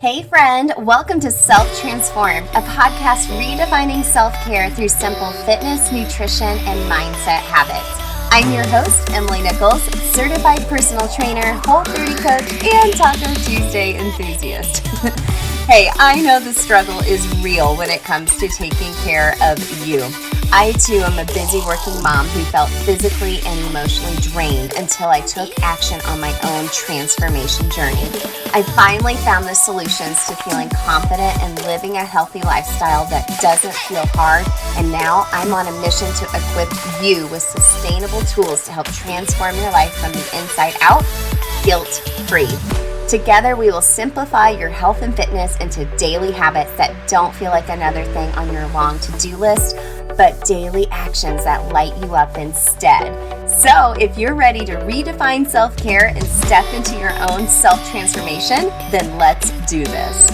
Hey friend, welcome to Self Transformed, a podcast redefining self-care through simple fitness, nutrition, and mindset habits. I'm your host, Emily Nichols, certified personal trainer, Whole30 coach, and Taco Tuesday enthusiast. Hey, I know the struggle is real when it comes to taking care of you. I too am a busy working mom who felt physically and emotionally drained until I took action on my own transformation journey. I finally found the solutions to feeling confident and living a healthy lifestyle that doesn't feel hard, and now I'm on a mission to equip you with sustainable tools to help transform your life from the inside out, guilt-free. Together, we will simplify your health and fitness into daily habits that don't feel like another thing on your long to-do list, but daily actions that light you up instead. So if you're ready to redefine self-care and step into your own self-transformation, then let's do this.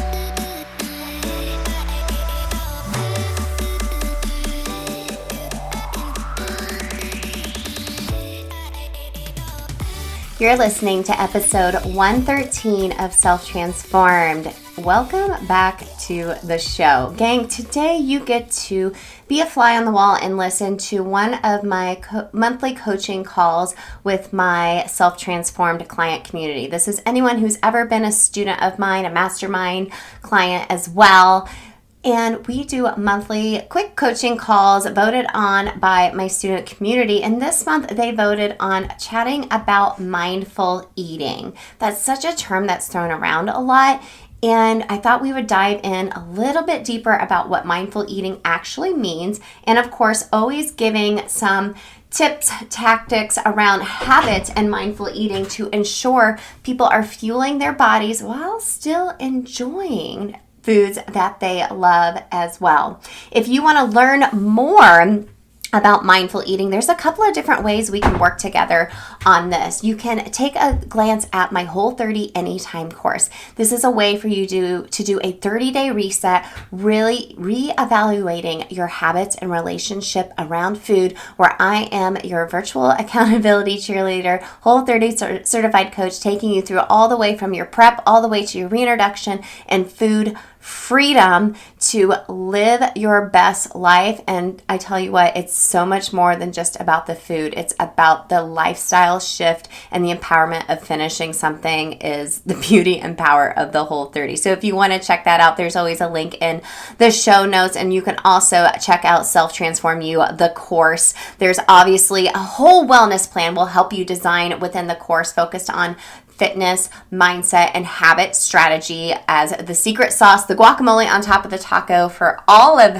You're listening to episode 113 of Self Transformed. Welcome back to the show. Gang, today you get to be a fly on the wall and listen to one of my monthly coaching calls with my Self Transformed client community. This is anyone who's ever been a student of mine, a mastermind client as well. And we do monthly quick coaching calls voted on by my student community. And this month they voted on chatting about mindful eating. That's such a term that's thrown around a lot. And I thought we would dive in a little bit deeper about what mindful eating actually means. And of course, always giving some tips, tactics around habits and mindful eating to ensure people are fueling their bodies while still enjoying foods that they love as well. If you want to learn more about mindful eating, there's a couple of different ways we can work together on this. You can take a glance at my Whole30 Anytime Course. This is a way for you to do a 30-day reset, really reevaluating your habits and relationship around food, where I am your virtual accountability cheerleader, Whole30 certified coach, taking you through all the way from your prep all the way to your reintroduction and food freedom to live your best life. And I tell you what, it's so much more than just about the food. It's about the lifestyle shift, and the empowerment of finishing something is the beauty and power of the Whole30. So if you want to check that out, there's always a link in the show notes, and you can also check out Self Transform You, the course. There's obviously a whole wellness plan will help you design within the course focused on fitness, mindset, and habit strategy as the secret sauce, the guacamole on top of the taco for all of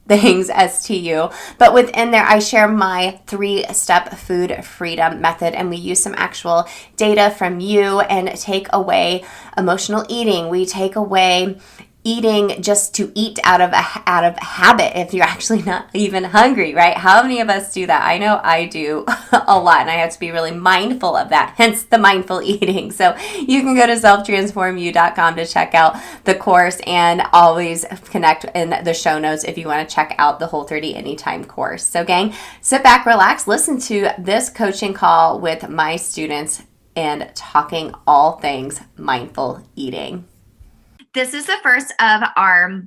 things STU. But within there, I share my 3-step food freedom method, and we use some actual data from you and take away emotional eating. We take away eating just to eat out of habit if you're actually not even hungry, right? How many of us do that? I know I do a lot, and I have to be really mindful of that, hence the mindful eating. So you can go to selftransformu.com to check out the course, and always connect in the show notes if you want to check out the Whole30 Anytime course. So gang, sit back, relax, listen to this coaching call with my students and talking all things mindful eating. This is the first of our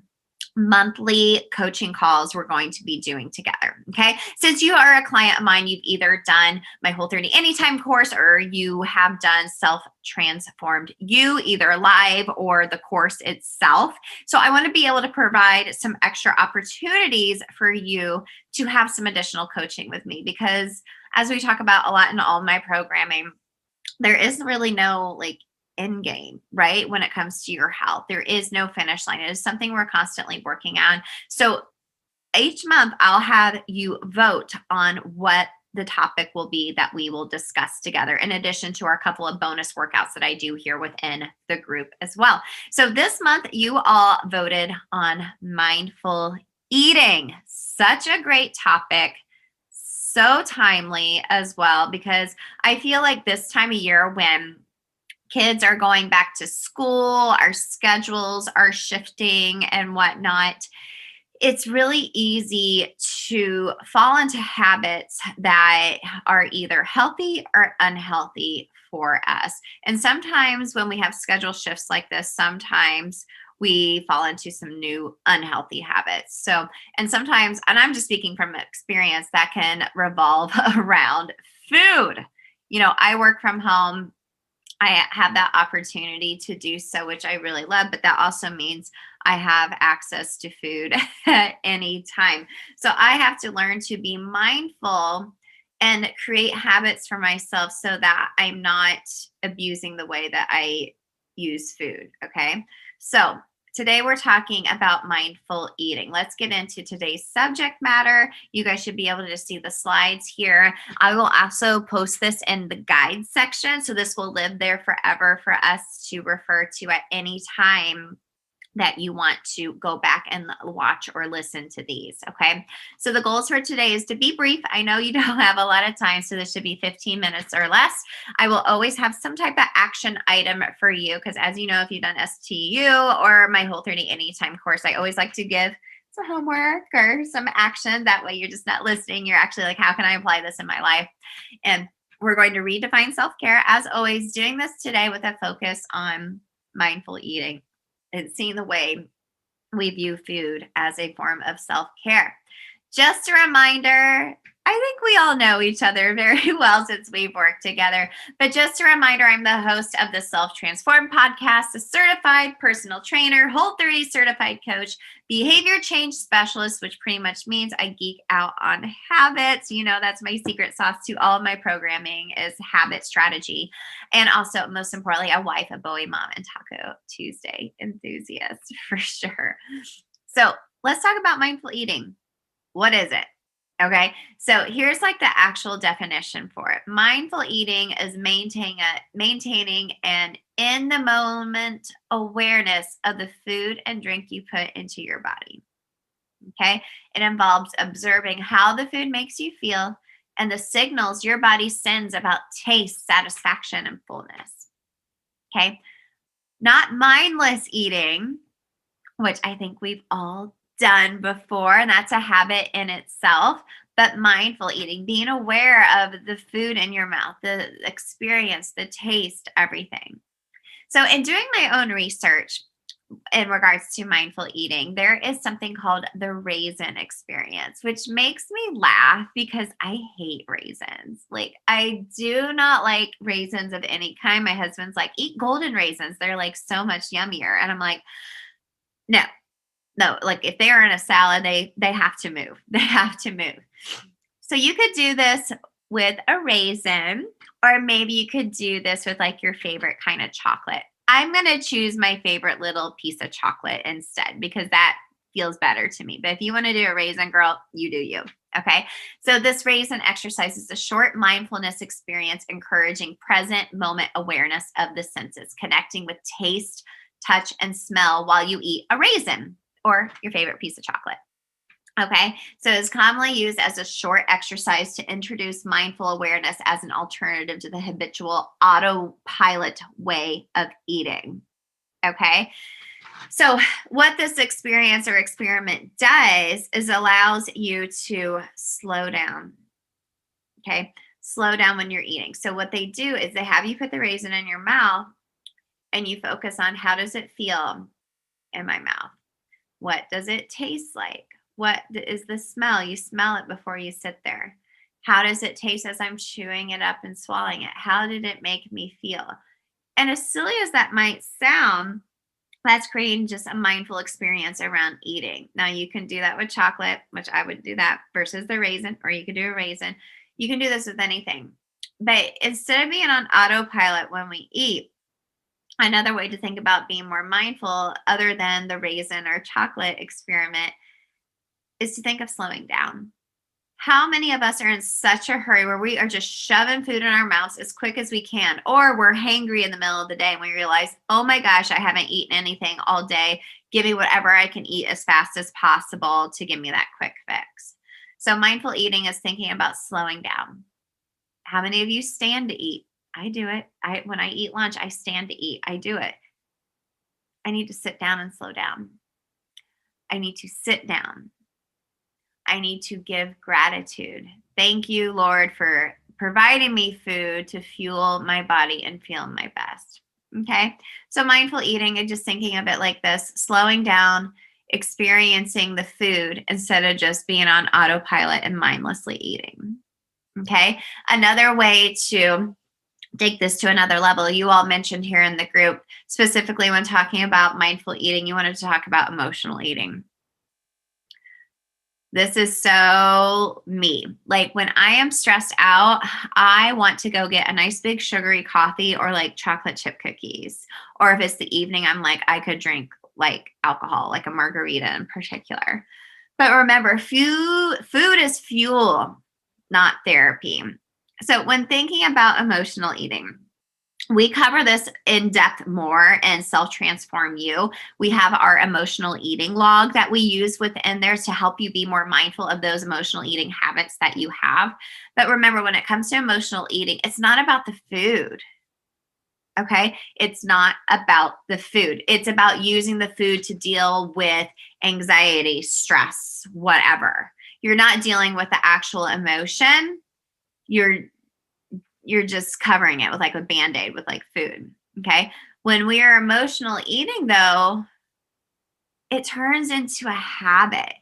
monthly coaching calls we're going to be doing together, okay? Since you are a client of mine, you've either done my Whole30 Anytime course or you have done Self Transformed You, either live or the course itself. So I want to be able to provide some extra opportunities for you to have some additional coaching with me, because as we talk about a lot in all of my programming, there is really no end game, right? When it comes to your health, there is no finish line. It is something we're constantly working on. So each month I'll have you vote on what the topic will be that we will discuss together, in addition to our couple of bonus workouts that I do here within the group as well. So this month you all voted on mindful eating. Such a great topic. So timely as well, because I feel like this time of year when kids are going back to school, our schedules are shifting and whatnot, it's really easy to fall into habits that are either healthy or unhealthy for us. And sometimes when we have schedule shifts like this, sometimes we fall into some new unhealthy habits. So, and sometimes, and I'm just speaking from experience, that can revolve around food. I work from home. I have that opportunity to do so, which I really love, but that also means I have access to food at any time. So I have to learn to be mindful and create habits for myself so that I'm not abusing the way that I use food. Okay. So today we're talking about mindful eating. Let's get into today's subject matter. You guys should be able to see the slides here. I will also post this in the guide section. So this will live there forever for us to refer to at any time that you want to go back and watch or listen to these. Okay. So the goals for today is to be brief. I know you don't have a lot of time, so this should be 15 minutes or less. I will always have some type of action item for you because, as you know, if you've done STU or my Whole30 Anytime course, I always like to give some homework or some action. That way you're just not listening. You're actually like, how can I apply this in my life? And we're going to redefine self-care, as always, doing this today with a focus on mindful eating and seeing the way we view food as a form of self-care. Just a reminder, I think we all know each other very well since we've worked together, but just a reminder, I'm the host of the Self Transform podcast, a certified personal trainer, Whole30 certified coach, behavior change specialist, which pretty much means I geek out on habits. That's my secret sauce to all of my programming is habit strategy. And also, most importantly, a wife, a Bowie mom, and Taco Tuesday enthusiast for sure. So let's talk about mindful eating. What is it? Okay. So here's like the actual definition for it. Mindful eating is maintaining an in the moment awareness of the food and drink you put into your body. Okay. It involves observing how the food makes you feel and the signals your body sends about taste, satisfaction, and fullness. Okay. Not mindless eating, which I think we've all done before, and that's a habit in itself. But mindful eating, being aware of the food in your mouth, the experience, the taste, everything. So, in doing my own research in regards to mindful eating, there is something called the raisin experience, which makes me laugh because I hate raisins. Like, I do not like raisins of any kind. My husband's like, eat golden raisins. They're like so much yummier. And I'm like, no, like if they are in a salad, they have to move. They have to move. So you could do this with a raisin, or maybe you could do this with like your favorite kind of chocolate. I'm going to choose my favorite little piece of chocolate instead because that feels better to me. But if you want to do a raisin, girl, you do you. Okay. So this raisin exercise is a short mindfulness experience encouraging present moment awareness of the senses, connecting with taste, touch, and smell while you eat a raisin or your favorite piece of chocolate. Okay, so it's commonly used as a short exercise to introduce mindful awareness as an alternative to the habitual autopilot way of eating. Okay, so what this experience or experiment does is allows you to slow down. Okay, slow down when you're eating. So what they do is they have you put the raisin in your mouth and you focus on how does it feel in my mouth? What does it taste like? What is the smell? You smell it before you sit there. How does it taste as I'm chewing it up and swallowing it? How did it make me feel? And as silly as that might sound, that's creating just a mindful experience around eating. Now, you can do that with chocolate, which I would do that versus the raisin, or you could do a raisin. You can do this with anything. But instead of being on autopilot when we eat, another way to think about being more mindful, other than the raisin or chocolate experiment, is to think of slowing down. How many of us are in such a hurry where we are just shoving food in our mouths as quick as we can, or we're hangry in the middle of the day and we realize, oh my gosh, I haven't eaten anything all day. Give me whatever I can eat as fast as possible to give me that quick fix. So mindful eating is thinking about slowing down. How many of you stand to eat? I do it. When I eat lunch, I stand to eat. I do it. I need to sit down and slow down. I need to sit down. I need to give gratitude. Thank you, Lord, for providing me food to fuel my body and feel my best. Okay. So mindful eating and just thinking of it like this, slowing down, experiencing the food instead of just being on autopilot and mindlessly eating. Okay. Another way to take this to another level, you all mentioned here in the group, specifically when talking about mindful eating, you wanted to talk about emotional eating. This is so me. Like when I am stressed out, I want to go get a nice big sugary coffee or like chocolate chip cookies. Or if it's the evening, I'm like, I could drink like alcohol, like a margarita in particular. But remember, food is fuel, not therapy. So when thinking about emotional eating, we cover this in depth more in Self Transform You. We have our emotional eating log that we use within there to help you be more mindful of those emotional eating habits that you have. But remember, when it comes to emotional eating, it's not about the food. Okay. It's not about the food. It's about using the food to deal with anxiety, stress, whatever. You're not dealing with the actual emotion. You're just covering it with like a Band-Aid with like food. Okay. When we are emotional eating though, it turns into a habit.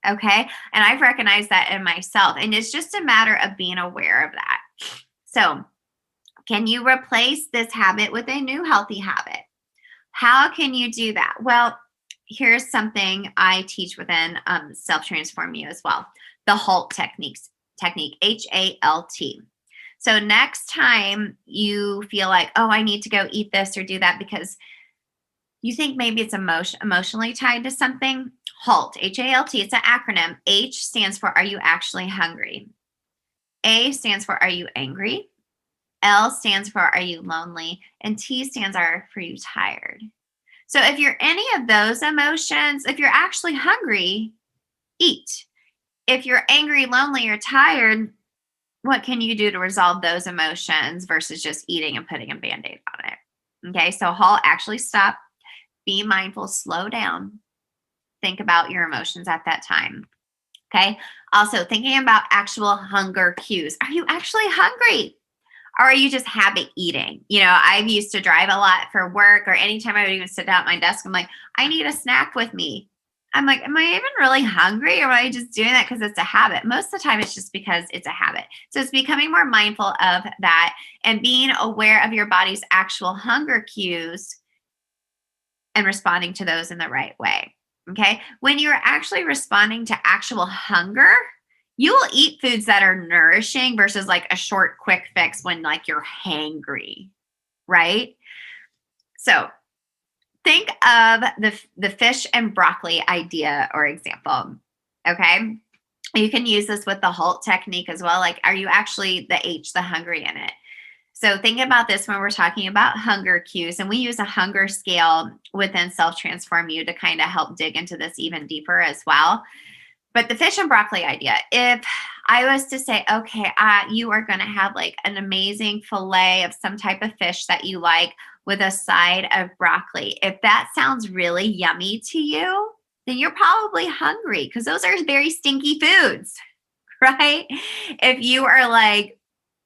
Okay. And I've recognized that in myself. And it's just a matter of being aware of that. So can you replace this habit with a new healthy habit? How can you do that? Well, here's something I teach within Self Transform You as well. The HALT technique, HALT. So next time you feel like, oh, I need to go eat this or do that because you think maybe it's emotionally tied to something, HALT, HALT, it's an acronym. H stands for, are you actually hungry? A stands for, are you angry? L stands for, are you lonely? And T stands for you tired. So if you're any of those emotions, if you're actually hungry, eat. If you're angry, lonely, or tired, what can you do to resolve those emotions versus just eating and putting a Band-Aid on it? Okay, so HALT, actually stop, be mindful, slow down, think about your emotions at that time. Okay, also thinking about actual hunger cues. Are you actually hungry? Or are you just habit eating? You know, I've used to drive a lot for work, or anytime I would even sit down at my desk, I'm like, I need a snack with me. I'm like, am I even really hungry, or am I just doing that because it's a habit? Most of the time, it's just because it's a habit. So it's becoming more mindful of that and being aware of your body's actual hunger cues and responding to those in the right way. Okay. When you're actually responding to actual hunger, you will eat foods that are nourishing versus like a short, quick fix when like you're hangry, right? So think of the fish and broccoli idea or example, okay? You can use this with the HALT technique as well. Like, are you actually the H, the hungry in it? So think about this when we're talking about hunger cues, and we use a hunger scale within Self Transform You to kind of help dig into this even deeper as well. But the fish and broccoli idea, if I was to say, okay, you are going to have like an amazing fillet of some type of fish that you like with a side of broccoli. If that sounds really yummy to you, then you're probably hungry because those are very stinky foods, right? If you are like,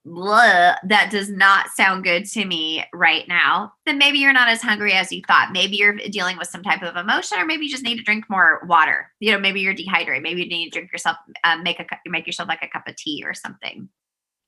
bleh, that does not sound good to me right now, then maybe you're not as hungry as you thought. Maybe you're dealing with some type of emotion, or maybe you just need to drink more water. You know, maybe you're dehydrated. Maybe you need to drink yourself, make yourself like a cup of tea or something.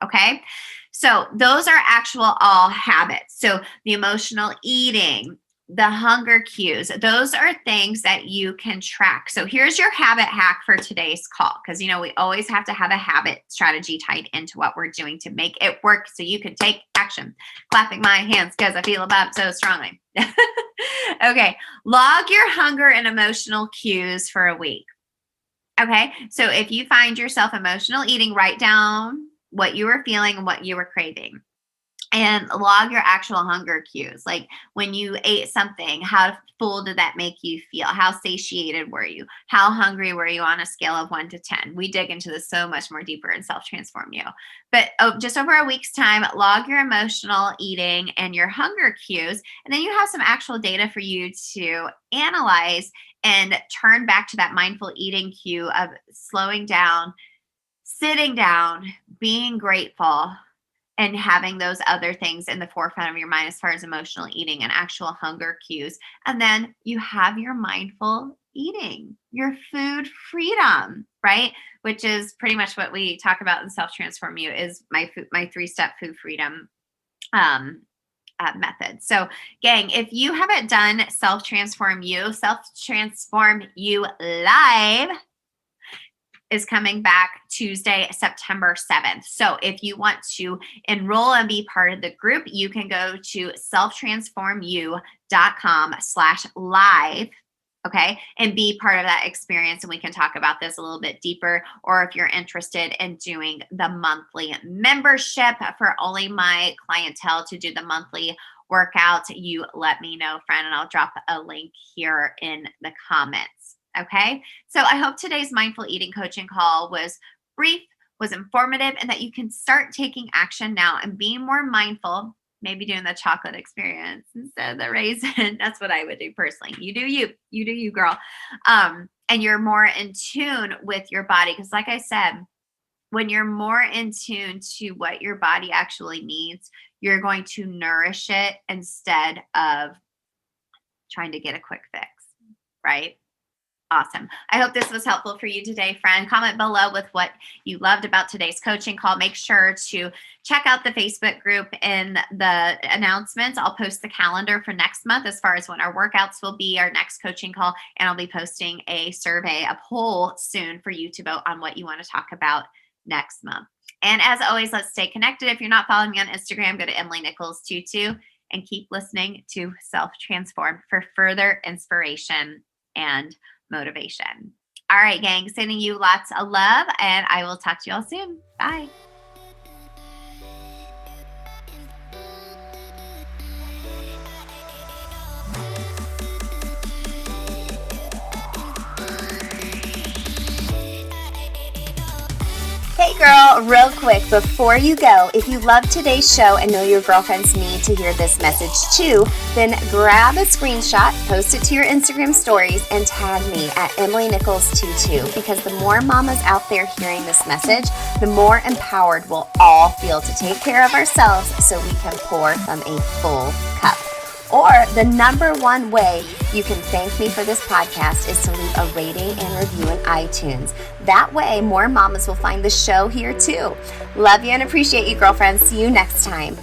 Okay. So those are actual all habits. So the emotional eating, the hunger cues, those are things that you can track. So here's your habit hack for today's call. Because, you know, we always have to have a habit strategy tied into what we're doing to make it work so you can take action. Clapping my hands because I feel about it so strongly. Okay. Log your hunger and emotional cues for a week. Okay. So if you find yourself emotional eating, write down what you were feeling and what you were craving. and log your actual hunger cues. Like when you ate something, how full did that make you feel? How satiated were you? How hungry were you on a scale of 1 to 10? We dig into this so much more deeper in Self Transform You. But just over a week's time, log your emotional eating and your hunger cues. And then you have some actual data for you to analyze and turn back to that mindful eating cue of slowing down, sitting down, being grateful, and having those other things in the forefront of your mind as far as emotional eating and actual hunger cues. And then you have your mindful eating, your food freedom, right? Which is pretty much what we talk about in Self Transform You, is my 3-step food freedom method. So gang, if you haven't done Self Transform You live is coming back Tuesday, September 7th. So if you want to enroll and be part of the group, you can go to selftransformyou.com/live. Okay. And be part of that experience. And we can talk about this a little bit deeper. Or if you're interested in doing the monthly membership for only my clientele to do the monthly workout, you let me know, friend, and I'll drop a link here in the comments. Okay. So I hope today's mindful eating coaching call was brief, was informative, and that you can start taking action now and being more mindful, maybe doing the chocolate experience instead of the raisin. That's what I would do personally. You do you, girl. And you're more in tune with your body. Because like I said, when you're more in tune to what your body actually needs, you're going to nourish it instead of trying to get a quick fix, right? Awesome. I hope this was helpful for you today, friend. Comment below with what you loved about today's coaching call. Make sure to check out the Facebook group in the announcements. I'll post the calendar for next month as far as when our workouts will be, our next coaching call, and I'll be posting a survey, a poll soon for you to vote on what you want to talk about next month. And as always, let's stay connected. If you're not following me on Instagram, go to Emily Nichols 22 and keep listening to Self Transform for further inspiration and motivation. All right, gang, sending you lots of love, and I will talk to you all soon. Bye. Hey girl, real quick, before you go, if you love today's show and know your girlfriends need to hear this message too, then grab a screenshot, post it to your Instagram stories, and tag me at EmilyNichols22, because the more mamas out there hearing this message, the more empowered we'll all feel to take care of ourselves so we can pour from a full cup. Or the number one way you can thank me for this podcast is to leave a rating and review in iTunes. That way, more mamas will find the show here too. Love you and appreciate you, girlfriends. See you next time.